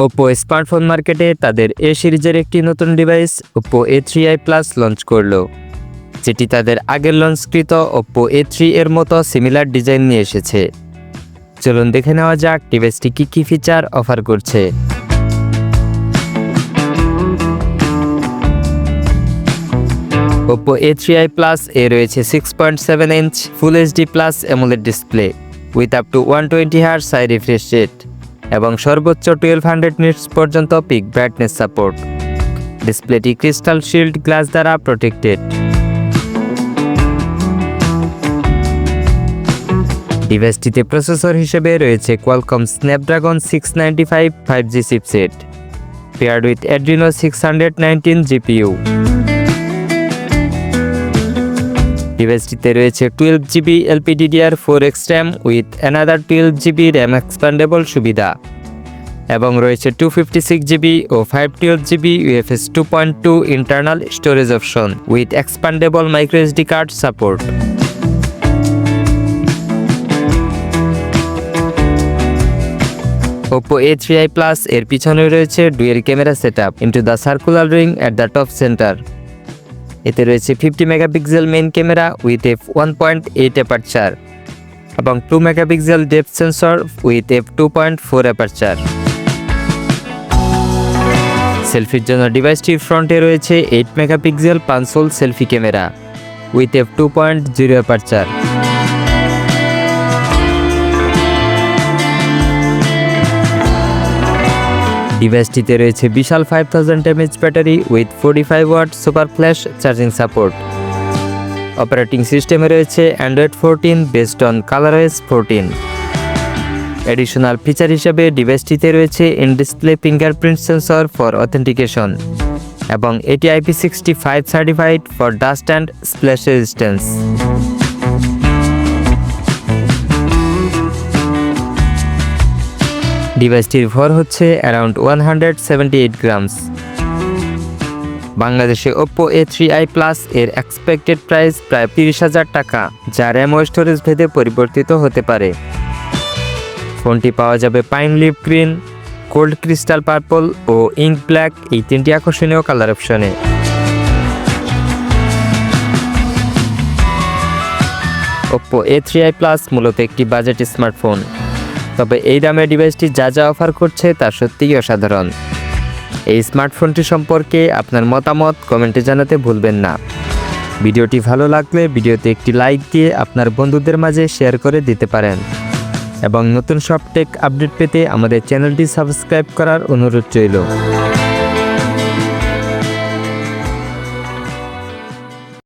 Oppo smartphone মার্কেটে তাদের A সিরিজের একটি নতুন device Oppo A3i Plus launch করলো, যেটি তাদের আগের লঞ্চকৃত Oppo A3 এর মতো সিমিলার ডিজাইন নিয়ে এসেছে। চলুন দেখে নেওয়া যাক ডিভাইসটি কী ফিচার অফার করছে। Oppo A3i Plus এ রয়েছে 6.7 inch full HD plus AMOLED display with up to 120 Hz high refresh rate এবং সর্বোচ্চ 1200 নিটস পর্যন্ত পিক ব্রাইটনেস সাপোর্ট। ডিসপ্লেটি ক্রিস্টাল শিল্ড গ্লাস দ্বারা প্রোটেক্টেড। ডিভাইসটিতে প্রসেসর হিসেবে রয়েছে কোয়ালকম স্ন্যাপড্রাগন 695 5G চিপসেট পেয়ার্ড উইথ Adreno 619 GPU। ডিভাইসটিতে রয়েছে 12GB LPDDR4X RAM with another 12GB RAM expandable সুবিধা এবং রয়েছে 256GB O 512GB UFS 2.2 internal storage option with expandable microSD card support. Oppo A3i Plus এর পিছনে রয়েছে dual camera setup into the circular ring at the top centre. এতে রয়েছে 50 megapixel main camera with f1.8 aperture এবং 2 megapixel depth sensor with f2.4 aperture. সেলফির জন্য ডিভাইসটির ফ্রন্টে রয়েছে 8 megapixel punch hole selfie camera with f2.0 aperture. ডিভাইসটিতে রয়েছে বিশাল 5000 mAh battery with 45 watt super flash charging support. Operating সিস্টেমে রয়েছে Android 14 based on ColorOS 14। Additional feature হিসেবে ডিভাইসটিতে রয়েছে in display fingerprint sensor for authentication এবং এটি IP65 certified for dust and splash resistance. ডিভাইসটির ভর হচ্ছে অ্যারাউন্ড 178 গ্রামস। বাংলাদেশে Oppo A3i Plus এর এক্সপেক্টেড প্রাইস প্রায় 30,000 টাকা, যা র্যাম ও স্টোরেজ ভেদে পরিবর্তিত হতে পারে। ফোনটি পাওয়া যাবে pine leaf green, cold crystal purple ও ইঙ্ক ব্ল্যাক এই তিনটি আকর্ষণীয় কালার অপশনে। Oppo A3i Plus মূলত একটি বাজেট স্মার্টফোন, তবে এই দামে ডিভাইসটি যা অফার করছে তা সত্যিই অসাধারণ। এই স্মার্টফোনটি সম্পর্কে আপনার মতামত কমেন্টে জানাতে ভুলবেন না। ভিডিওটি ভালো লাগলে ভিডিওতে একটি লাইক দিয়ে আপনার বন্ধুদের মাঝে শেয়ার করে দিতে পারেন এবং নতুন সব টেক আপডেট পেতে আমাদের চ্যানেলটি সাবস্ক্রাইব করার অনুরোধ রইল।